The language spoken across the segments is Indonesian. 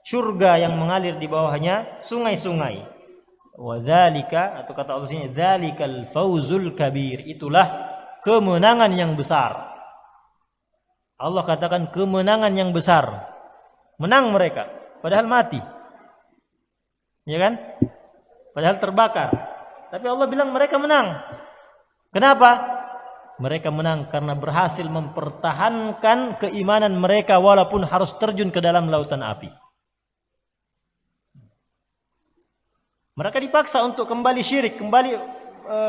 surga yang mengalir di bawahnya sungai-sungai. Wa dzalika, atau kata Allah sini, dzalikal fauzul kabir, itulah kemenangan yang besar. Allah katakan kemenangan yang besar. Menang mereka padahal mati. Ya kan? Padahal terbakar. Tapi Allah bilang mereka menang. Kenapa? Mereka menang karena berhasil mempertahankan keimanan mereka walaupun harus terjun ke dalam lautan api. Mereka dipaksa untuk kembali syirik, kembali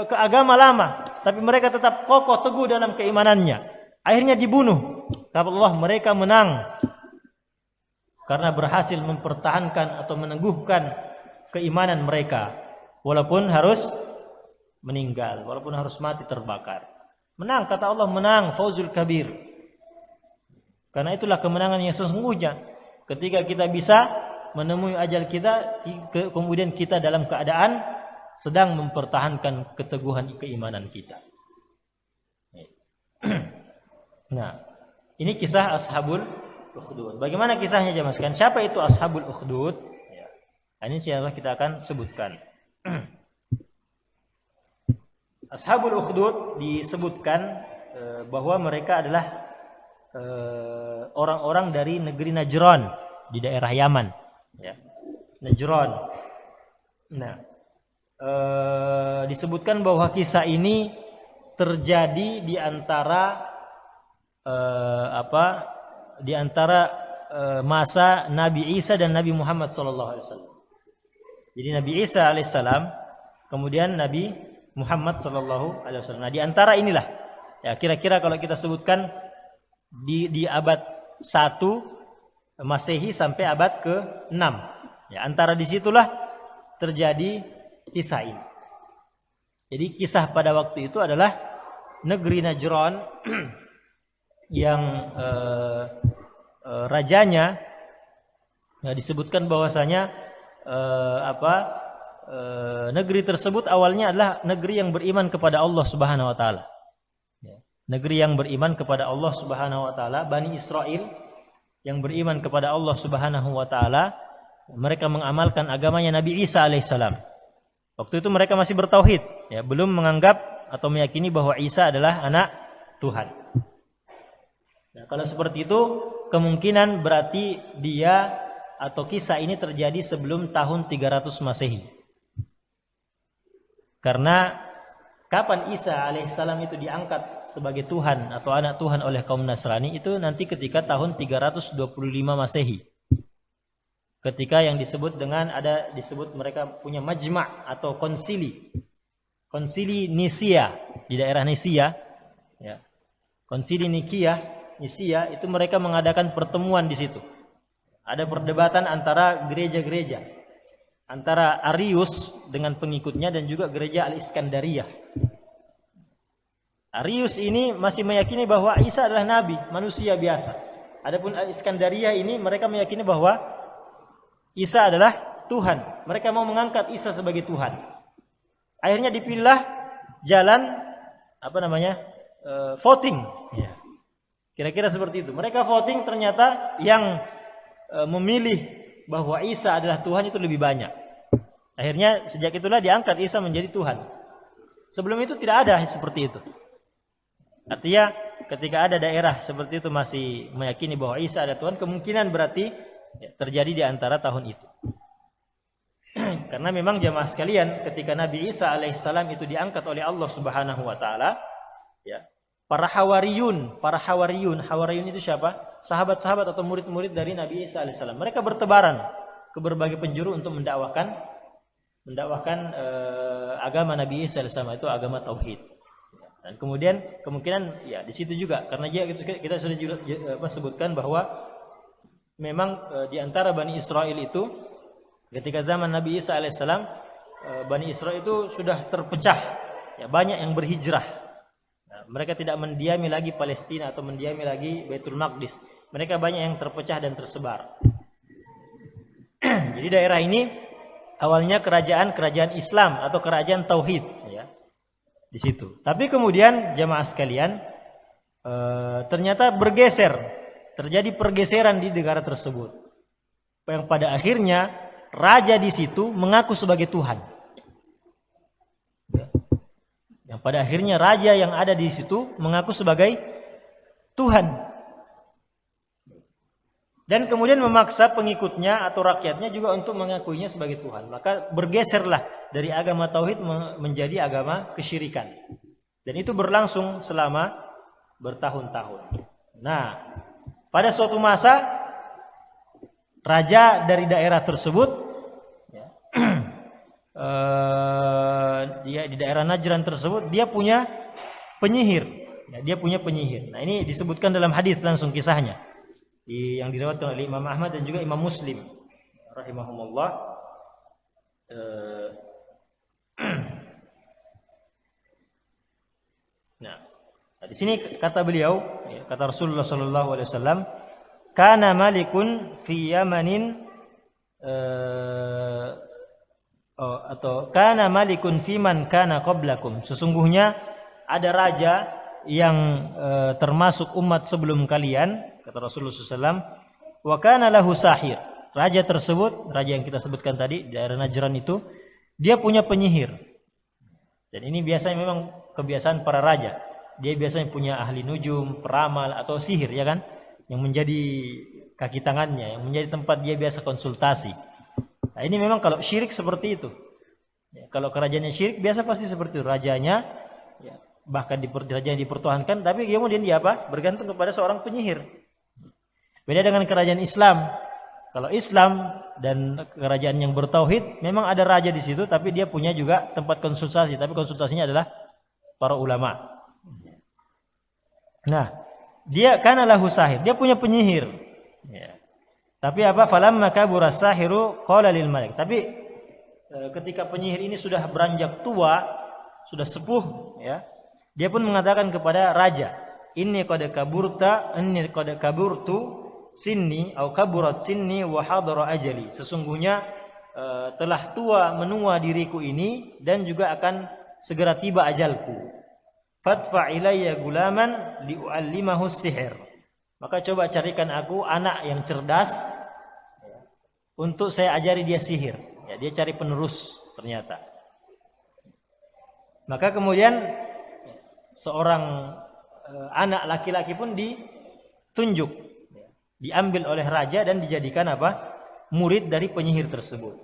ke agama lama, tapi mereka tetap kokoh teguh dalam keimanannya. Akhirnya dibunuh. Kata Allah, mereka menang karena berhasil mempertahankan atau meneguhkan keimanan mereka walaupun harus meninggal, walaupun harus mati terbakar. Menang, kata Allah, menang, fauzul kabir. Karena itulah kemenangan yang sesungguhnya. Ketika kita bisa menemui ajal kita, kemudian kita dalam keadaan sedang mempertahankan keteguhan keimanan kita. Nah, ini kisah Ashabul Ukhdud. Bagaimana kisahnya jemaah sekalian? Siapa itu Ashabul Ukhdud? Ya. Ini insyaallah kita akan sebutkan. Ashabul Ukhdud disebutkan bahwa mereka adalah orang-orang dari negeri Najran di daerah Yaman, ya. Najran. Nah, disebutkan bahwa kisah ini terjadi di antara masa Nabi Isa dan Nabi Muhammad SAW. Jadi Nabi Isa alaihissalam, kemudian Nabi Muhammad SAW. Nah, di antara inilah, ya kira-kira kalau kita sebutkan di abad 1 Masehi sampai abad ke-6. Ya, antara disitulah terjadi kisah ini. Jadi kisah pada waktu itu adalah negeri Najran yang rajanya, ya, disebutkan bahwasanya negeri tersebut awalnya adalah negeri yang beriman kepada Allah Subhanahu wa taala. Ya. Negeri yang beriman kepada Allah Subhanahu wa taala, Bani Israel yang beriman kepada Allah Subhanahu wa taala, mereka mengamalkan agamanya Nabi Isa alaihissalam. Waktu itu mereka masih bertauhid, ya, belum menganggap atau meyakini bahwa Isa adalah anak Tuhan. Nah, kalau seperti itu, kemungkinan berarti dia atau kisah ini terjadi sebelum tahun 300 Masehi. Karena kapan Isa alaihissalam itu diangkat sebagai Tuhan atau anak Tuhan oleh kaum Nasrani itu nanti ketika tahun 325 Masehi. Ketika yang disebut mereka punya majma' atau konsili. Konsili Nisia di daerah Nisia, ya. Konsili Nisia itu mereka mengadakan pertemuan di situ. Ada perdebatan antara gereja-gereja, antara Arius dengan pengikutnya dan juga gereja Al-Iskandariyah. Arius ini masih meyakini bahwa Isa adalah nabi, manusia biasa. Adapun Al-Iskandariyah ini mereka meyakini bahwa Isa adalah Tuhan. Mereka mau mengangkat Isa sebagai Tuhan. Akhirnya dipilihlah jalan voting. Ya. Kira-kira seperti itu. Mereka voting, ternyata yang memilih bahwa Isa adalah Tuhan itu lebih banyak. Akhirnya sejak itulah diangkat Isa menjadi Tuhan. Sebelum itu tidak ada seperti itu. Artinya ketika ada daerah seperti itu masih meyakini bahwa Isa adalah Tuhan, kemungkinan berarti terjadi di antara tahun itu. Karena memang jamaah sekalian, ketika Nabi Isa alaihissalam itu diangkat oleh Allah Subhanahu wa taala, ya, para hawariyun itu siapa? Sahabat-sahabat atau murid-murid dari Nabi Isa alaihissalam. Mereka bertebaran ke berbagai penjuru untuk mendakwakan agama Nabi Isa alaihissalam, itu agama tauhid. Dan kemudian kemungkinan ya di situ juga, karena kita sudah juga sebutkan bahwa memang di antara Bani Israel itu ketika zaman Nabi Isa alaihissalam, Bani Israel itu sudah terpecah, ya, banyak yang berhijrah. Nah, mereka tidak mendiami lagi Palestina atau mendiami lagi Baitul Maqdis. Mereka banyak yang terpecah dan tersebar. Jadi daerah ini awalnya kerajaan Islam atau kerajaan tauhid, ya, di situ. Tapi kemudian jamaah sekalian, ternyata terjadi pergeseran di negara tersebut. yang pada akhirnya raja di situ mengaku sebagai Tuhan. Yang pada akhirnya raja yang ada di situ mengaku sebagai Tuhan. Dan kemudian memaksa pengikutnya atau rakyatnya juga untuk mengakuinya sebagai Tuhan. Maka bergeserlah dari agama tauhid menjadi agama kesyirikan. Dan itu berlangsung selama bertahun-tahun. Nah, pada suatu masa raja dari daerah tersebut, dia di daerah Najran tersebut, dia punya penyihir. Dia punya penyihir. Nah, ini disebutkan dalam hadis langsung kisahnya. Yang diriwayatkan oleh Imam Ahmad dan juga Imam Muslim rahimahumullah. Nah, di sini kata beliau, kata Rasulullah sallallahu alaihi wasallam, kana malikun fi Yamanin atau kana malikun fi man kana qablakum. Sesungguhnya ada raja yang termasuk umat sebelum kalian, kata Rasulullah SAW, wa kana lahu sahir. Raja tersebut, raja yang kita sebutkan tadi, daerah Najran itu, dia punya penyihir. Dan ini biasanya memang kebiasaan para raja. Dia biasanya punya ahli nujum, peramal atau sihir, ya kan? Yang menjadi kaki tangannya, yang menjadi tempat dia biasa konsultasi. Nah, ini memang kalau syirik seperti itu. Ya, kalau kerajaannya syirik biasa pasti seperti itu. Rajanya ya, bahkan raja dipertuhankan, tapi kemudian dia apa? Bergantung kepada seorang penyihir. Beda dengan kerajaan Islam. Kalau Islam dan kerajaan yang bertauhid, memang ada raja di situ, tapi dia punya juga tempat konsultasi. Tapi konsultasinya adalah para ulama. Nah, dia kana lahu sahir, dia punya penyihir. Ya. Tapi apa? Falamma kabura sahiru qala lil malik. Tapi ketika penyihir ini sudah beranjak tua, sudah sepuh, ya. Dia pun mengatakan kepada raja, inni qad kaburtu sinni au kaburat sinni wa hadara ajali. Sesungguhnya telah tua menua diriku ini dan juga akan segera tiba ajalku. Fadfa ilayya gulaman liu'allimahu sihir. Maka coba carikan aku anak yang cerdas untuk saya ajari dia sihir. Ya, dia cari penerus ternyata. Maka kemudian seorang anak laki-laki pun ditunjuk, diambil oleh raja dan dijadikan apa? Murid dari penyihir tersebut.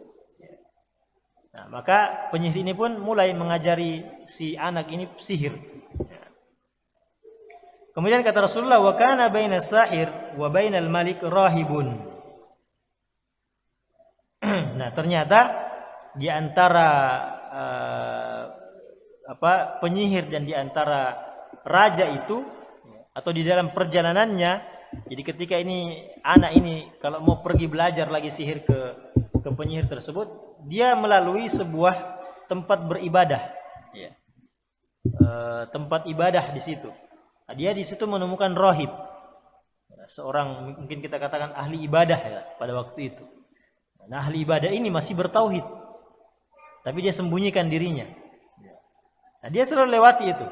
Nah, maka penyihir ini pun mulai mengajari si anak ini sihir. Kemudian kata Rasulullah, wa kana baina sahir wa bainal malik rahibun. Nah, ternyata di antara penyihir dan di antara raja itu, atau di dalam perjalanannya, jadi ketika ini anak ini kalau mau pergi belajar lagi sihir ke penyihir tersebut, dia melalui sebuah tempat beribadah, ya. Tempat ibadah di situ. Nah, dia di situ menemukan rahib, seorang mungkin kita katakan ahli ibadah ya pada waktu itu. Nah, ahli ibadah ini masih bertauhid, tapi dia sembunyikan dirinya. Nah, dia selalu lewati itu.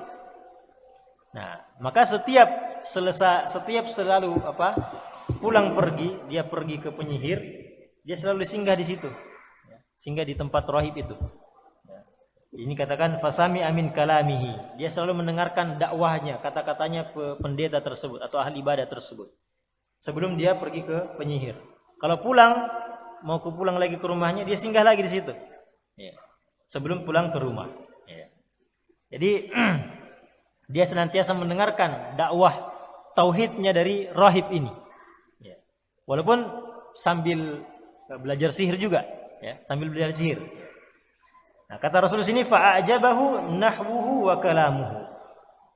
Nah, maka setiap selalu pulang pergi, dia pergi ke penyihir, dia selalu singgah di situ, singgah di tempat rahib itu. Ini katakan fasami amin kalamihi, dia selalu mendengarkan dakwahnya, kata-katanya pendeta tersebut atau ahli ibadah tersebut sebelum dia pergi ke penyihir. Kalau mau pulang lagi ke rumahnya, dia singgah lagi di situ, sebelum pulang ke rumah. Jadi dia senantiasa mendengarkan dakwah tauhidnya dari rahib ini, walaupun sambil belajar sihir juga, sambil belajar sihir. Nah, kata Rasul sini fa'ajabahu nahwuhu wa kalamuhu.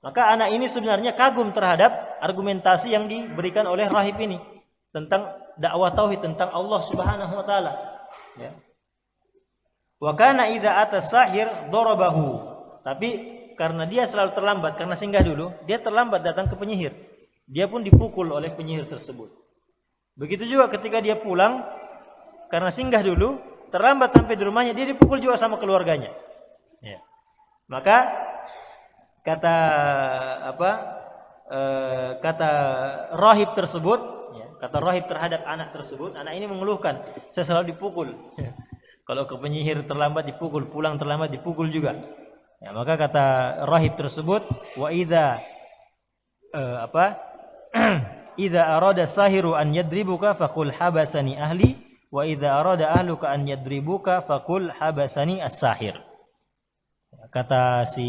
Maka anak ini sebenarnya kagum terhadap argumentasi yang diberikan oleh rahib ini tentang dakwah tauhid, tentang Allah Subhanahu wa taala. Wa kana idza ata sahir darabahu. Tapi karena dia selalu terlambat, karena singgah dulu, dia terlambat datang ke penyihir. Dia pun dipukul oleh penyihir tersebut. Begitu juga ketika dia pulang, karena singgah dulu, terlambat sampai di rumahnya, dia dipukul juga sama keluarganya. Maka kata rahib tersebut, Kata rahib terhadap anak tersebut, anak ini mengeluhkan, saya selalu dipukul. Kalau ke penyihir terlambat dipukul, pulang terlambat dipukul juga. Ya, maka kata rahib tersebut, wa idza idza arada sahiru an yadribuka faqul habasani ahli wa idza arada ahluka an yadribuka faqul habasani as-sahir. Kata si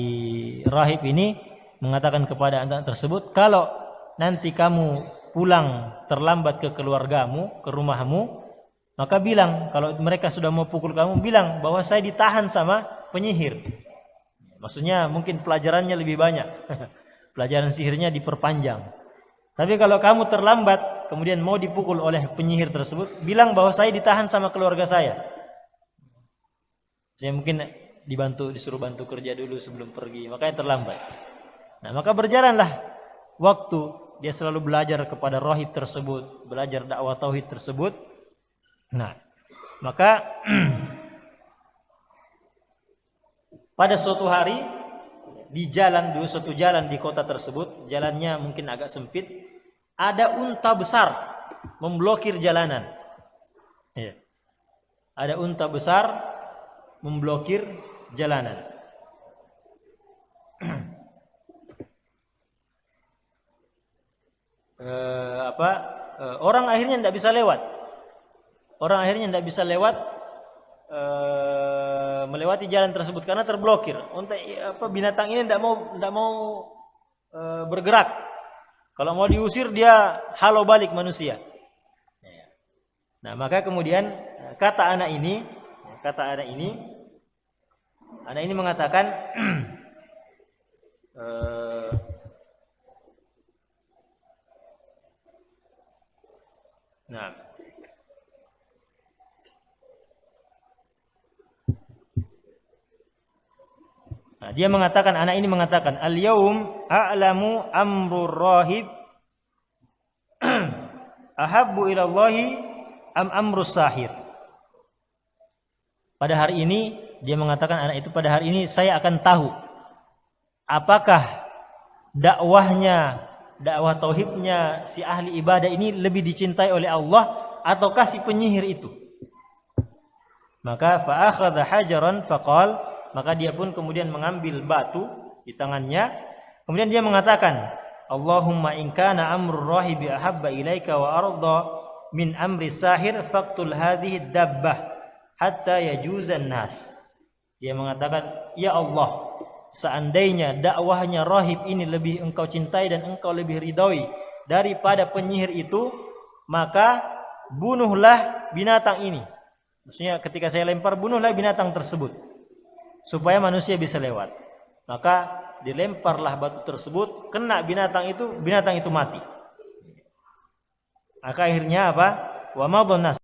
rahib ini mengatakan kepada anak tersebut, kalau nanti kamu pulang terlambat ke keluargamu, ke rumahmu, maka bilang, kalau mereka sudah mau pukul kamu, bilang bahwa saya ditahan sama penyihir. Maksudnya mungkin pelajarannya lebih banyak. Pelajaran sihirnya diperpanjang. Tapi kalau kamu terlambat, kemudian mau dipukul oleh penyihir tersebut, bilang bahwa saya ditahan sama keluarga saya. Saya mungkin disuruh bantu kerja dulu sebelum pergi, makanya terlambat. Nah, maka berjalanlah waktu, dia selalu belajar kepada rahib tersebut, belajar dakwah tauhid tersebut. Nah, maka pada suatu hari di suatu jalan di kota tersebut, jalannya mungkin agak sempit, ada unta besar memblokir jalanan. Ya. Ada unta besar memblokir jalanan. Orang akhirnya tidak bisa lewat. Melewati jalan tersebut karena terblokir. Binatang ini tidak mau bergerak. Kalau mau diusir dia halau balik manusia. Nah, maka kemudian kata anak ini mengatakan dia mengatakan, anak ini mengatakan, al-yaum a'lamu amrur rahib ahabbu ila Allahi am amrus sahir. Pada hari ini, dia mengatakan, anak itu, pada hari ini saya akan tahu apakah dakwah tauhidnya si ahli ibadah ini lebih dicintai oleh Allah ataukah si penyihir itu. Maka fa akhadha hajaran faqal, maka dia pun kemudian mengambil batu di tangannya, kemudian dia mengatakan, Allahumma in kana amrul rahibi ahabba ilaika wa arda min amri sahir faqtul hadhihi dabbah hatta yajuzan nas. Dia mengatakan, ya Allah, seandainya dakwahnya rahib ini lebih engkau cintai dan engkau lebih ridhoi daripada penyihir itu, maka bunuhlah binatang ini. Maksudnya ketika saya lempar, bunuhlah binatang tersebut supaya manusia bisa lewat. Maka dilemparlah batu tersebut, kena binatang itu mati. Maka akhirnya apa? Wa madhan nas,